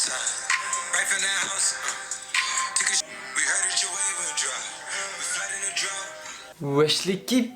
Right from that house. We heard that your wave went dry. We flooded the drought. Wesh l'équipe,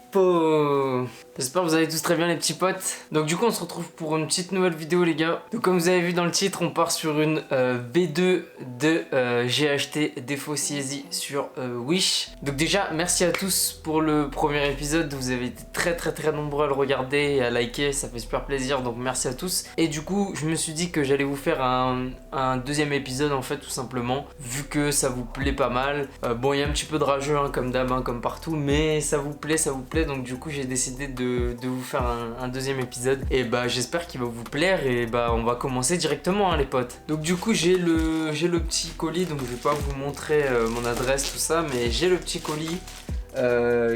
j'espère que vous allez tous très bien les petits potes. Donc du coup on se retrouve pour une petite nouvelle vidéo les gars. Donc comme vous avez vu dans le titre, on part sur une V2 de j'ai acheté des fausses Yeezy sur Wish. Donc déjà merci à tous pour le premier épisode. Vous avez été très nombreux à le regarder et à liker, ça fait super plaisir, donc merci à tous. Et du coup je me suis dit que j'allais vous faire un deuxième épisode en fait, tout simplement, vu que ça vous plaît pas mal. Bon, il y a un petit peu de rageux hein, comme d'hab, hein, comme partout, mais ça vous plaît, donc du coup j'ai décidé de vous faire un deuxième épisode. Et bah j'espère qu'il va vous plaire, et bah on va commencer directement hein, les potes. Donc du coup j'ai le petit colis, donc je vais pas vous montrer mon adresse tout ça, mais j'ai le petit colis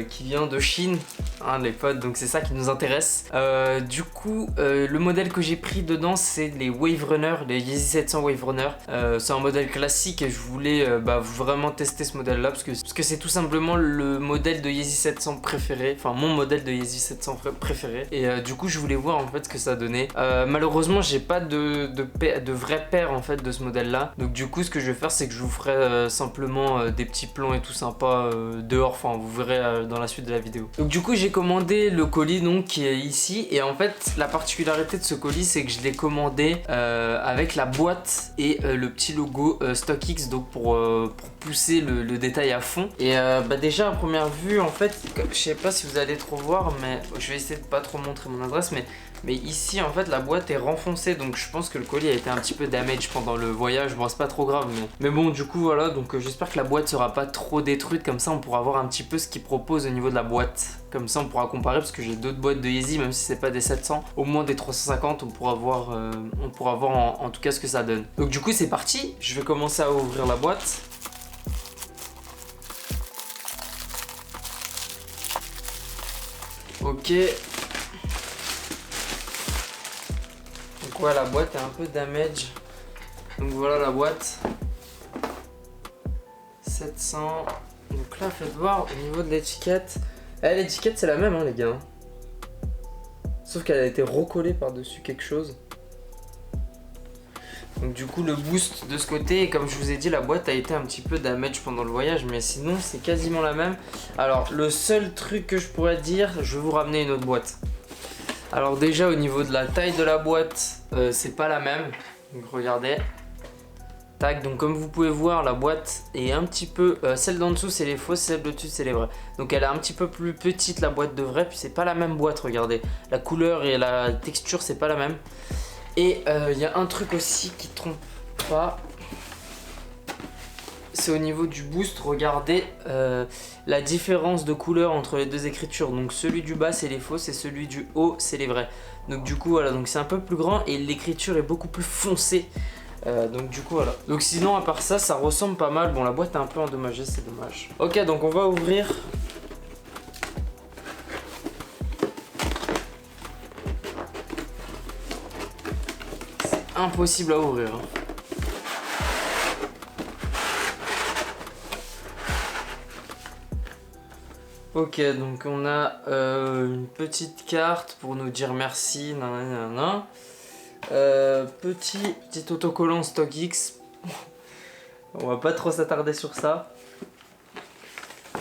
qui vient de Chine hein, les potes, donc c'est ça qui nous intéresse. Du coup le modèle que j'ai pris dedans c'est les Wave Runner, les Yeezy 700 Wave Runner. C'est un modèle classique et je voulais vraiment tester ce modèle là parce que c'est tout simplement le modèle de Yeezy 700 préféré, enfin mon modèle de Yeezy 700 préféré, et du coup je voulais voir en fait ce que ça donnait. Malheureusement j'ai pas de vraie paire en fait de ce modèle là, donc du coup ce que je vais faire c'est que je vous ferai simplement des petits plans et tout sympa dehors, enfin vous verrez dans la suite de la vidéo. Donc du coup j'ai commandé le colis donc qui est ici, et en fait la particularité de ce colis c'est que je l'ai commandé avec la boîte et le petit logo StockX, donc pour pousser le détail à fond. Et déjà à première vue en fait, je sais pas si vous allez trop voir, mais je vais essayer de pas trop montrer mon adresse, mais ici en fait la boîte est renfoncée, donc je pense que le colis a été un petit peu damage pendant le voyage. Bon c'est pas trop grave, mais bon du coup voilà, donc j'espère que la boîte sera pas trop détruite, comme ça on pourra voir un petit peu ce qu'ils proposent au niveau de la boîte. Comme ça on pourra comparer, parce que j'ai d'autres boîtes de Yeezy, même si c'est pas des 700, au moins des 350, on pourra voir en tout cas ce que ça donne. Donc du coup c'est parti, je vais commencer à ouvrir la boîte. Ok. Donc ouais, la boîte est un peu damage. Donc voilà la boîte. 700. Donc là faites voir au niveau de l'étiquette. L'étiquette c'est la même hein les gars. Sauf qu'elle a été recollée par dessus quelque chose. Donc du coup le boost de ce côté, et comme je vous ai dit la boîte a été un petit peu damage pendant le voyage, mais sinon c'est quasiment la même. Alors le seul truc que je pourrais dire, je vais vous ramener une autre boîte. Alors déjà au niveau de la taille de la boîte, c'est pas la même. Donc regardez. Tac, donc comme vous pouvez voir la boîte est un petit peu, celle d'en dessous c'est les fausses, celle de dessus c'est les vraies. Donc elle est un petit peu plus petite la boîte de vrai, puis c'est pas la même boîte, regardez. La couleur et la texture c'est pas la même. Et il y a un truc aussi qui trompe pas, c'est au niveau du boost. Regardez la différence de couleur entre les deux écritures. Donc celui du bas c'est les fausses et celui du haut c'est les vrais. Donc du coup voilà, donc c'est un peu plus grand et l'écriture est beaucoup plus foncée. Donc du coup voilà. Donc sinon à part ça, ça ressemble pas mal. Bon la boîte est un peu endommagée, c'est dommage. Ok, donc on va ouvrir. C'est impossible à ouvrir hein. Ok, donc on a une petite carte pour nous dire merci, nanana. Petit autocollant StockX. On va pas trop s'attarder sur ça.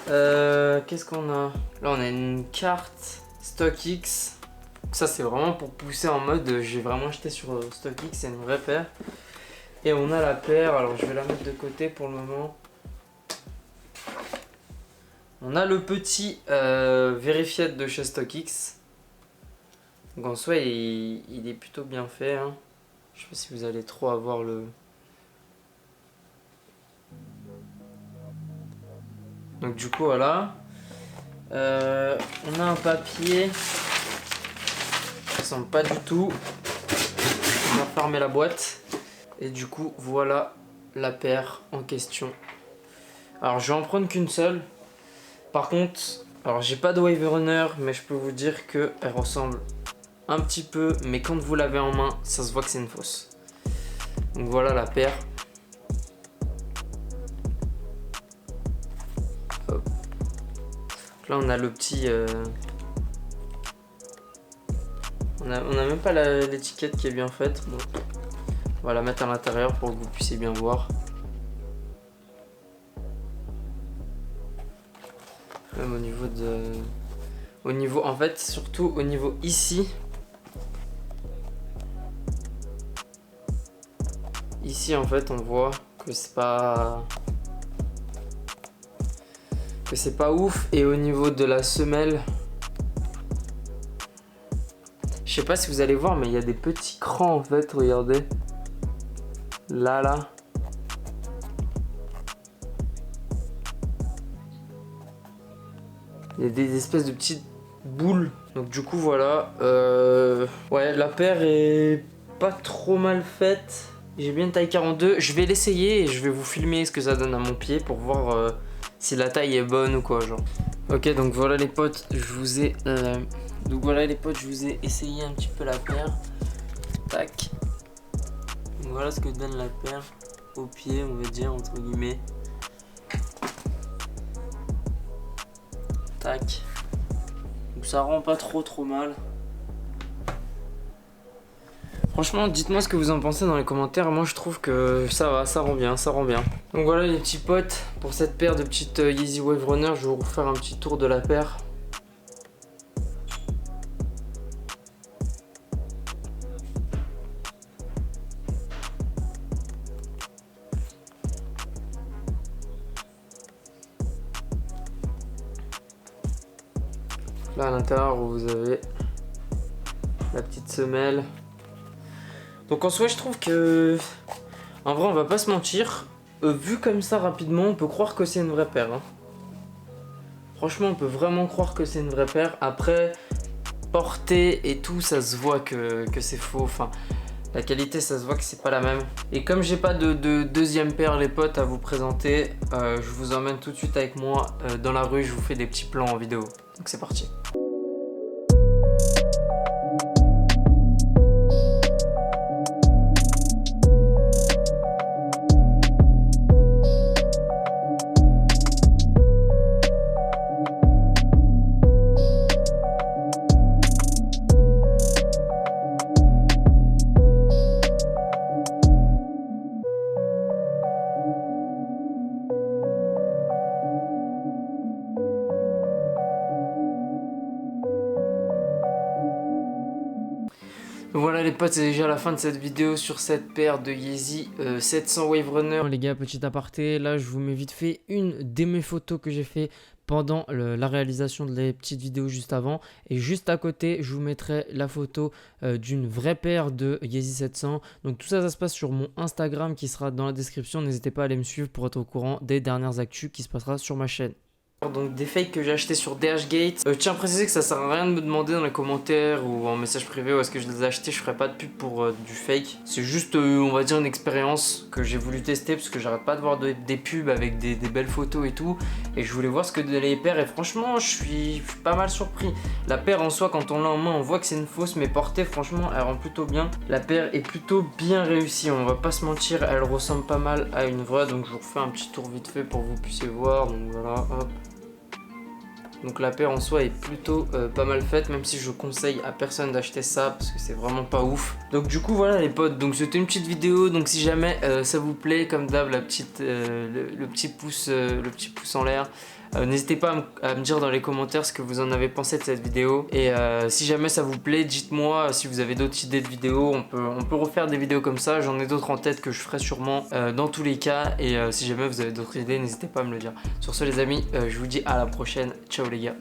Qu'est-ce qu'on a? Là on a une carte StockX. Ça c'est vraiment pour pousser en mode j'ai vraiment acheté sur StockX, c'est une vraie paire. Et on a la paire, alors je vais la mettre de côté pour le moment. On a le petit Verified de chez StockX. Donc en soi il est plutôt bien fait hein. Je sais pas si vous allez trop avoir le... Donc du coup voilà. On a un papier. Ça ressemble pas du tout. On va fermer la boîte. Et du coup voilà la paire en question. Alors je vais en prendre qu'une seule. Par contre, alors j'ai pas de Wave Runner, mais je peux vous dire qu'elle ressemble un petit peu, mais quand vous l'avez en main, ça se voit que c'est une fausse. Donc voilà la paire. Hop. Là on a le petit... On a même pas l'étiquette qui est bien faite. Bon. On va la mettre à l'intérieur pour que vous puissiez bien voir. Même au niveau de... Au niveau, en fait, surtout au niveau ici. Ici, en fait, on voit que c'est pas... Que c'est pas ouf. Et au niveau de la semelle... Je sais pas si vous allez voir, mais il y a des petits crans, en fait, regardez. Là. Il y a des espèces de petites boules. Donc du coup voilà. Ouais, la paire est pas trop mal faite. J'ai bien une taille 42. Je vais l'essayer et je vais vous filmer ce que ça donne à mon pied pour voir si la taille est bonne ou quoi, genre. Ok, donc voilà les potes, je vous ai essayé un petit peu la paire. Tac. Donc voilà ce que donne la paire au pied, on va dire, entre guillemets. Tac. Donc ça rend pas trop mal. Franchement, dites-moi ce que vous en pensez dans les commentaires. Moi je trouve que ça va, ça rend bien. Donc voilà les petits potes, pour cette paire de petites Yeezy Wave Runner, je vais vous faire un petit tour de la paire. Là à l'intérieur vous avez la petite semelle. Donc en soi je trouve que, en vrai on va pas se mentir, vu comme ça rapidement on peut croire que c'est une vraie paire. Hein. Franchement on peut vraiment croire que c'est une vraie paire. Après portée et tout ça se voit que c'est faux. Enfin la qualité ça se voit que c'est pas la même. Et comme j'ai pas de deuxième paire les potes à vous présenter, je vous emmène tout de suite avec moi dans la rue, je vous fais des petits plans en vidéo. Donc c'est parti. Voilà les potes, c'est déjà la fin de cette vidéo sur cette paire de Yeezy 700 Wave Runner. Les gars, petit aparté, là je vous mets vite fait une de mes photos que j'ai fait pendant la réalisation de les petites vidéos juste avant. Et juste à côté, je vous mettrai la photo d'une vraie paire de Yeezy 700. Donc tout ça, ça se passe sur mon Instagram qui sera dans la description. N'hésitez pas à aller me suivre pour être au courant des dernières actus qui se passera sur ma chaîne. Donc des fakes que j'ai acheté sur DHgate. Je tiens à préciser que ça sert à rien de me demander dans les commentaires ou en message privé où est-ce que je les ai achetés. Je ferai pas de pub pour du fake. C'est juste on va dire une expérience que j'ai voulu tester parce que j'arrête pas de voir des pubs avec des belles photos et tout. Et je voulais voir ce que donnaient les paires et franchement je suis pas mal surpris. La paire en soi quand on l'a en main on voit que c'est une fausse mais portée franchement elle rend plutôt bien. La paire est plutôt bien réussie, on va pas se mentir, elle ressemble pas mal à une vraie. Donc je vous refais un petit tour vite fait pour que vous puissiez voir. Donc voilà, hop. Donc la paire en soi est plutôt pas mal faite, même si je conseille à personne d'acheter ça parce que c'est vraiment pas ouf. Donc du coup voilà les potes, donc c'était une petite vidéo. Donc si jamais ça vous plaît, comme d'hab le petit pouce en l'air. N'hésitez pas à me dire dans les commentaires ce que vous en avez pensé de cette vidéo. Et si jamais ça vous plaît, dites-moi si vous avez d'autres idées de vidéos. On peut refaire des vidéos comme ça. J'en ai d'autres en tête que je ferai sûrement dans tous les cas. Et si jamais vous avez d'autres idées, n'hésitez pas à me le dire. Sur ce les amis, je vous dis à la prochaine. Ciao les gars.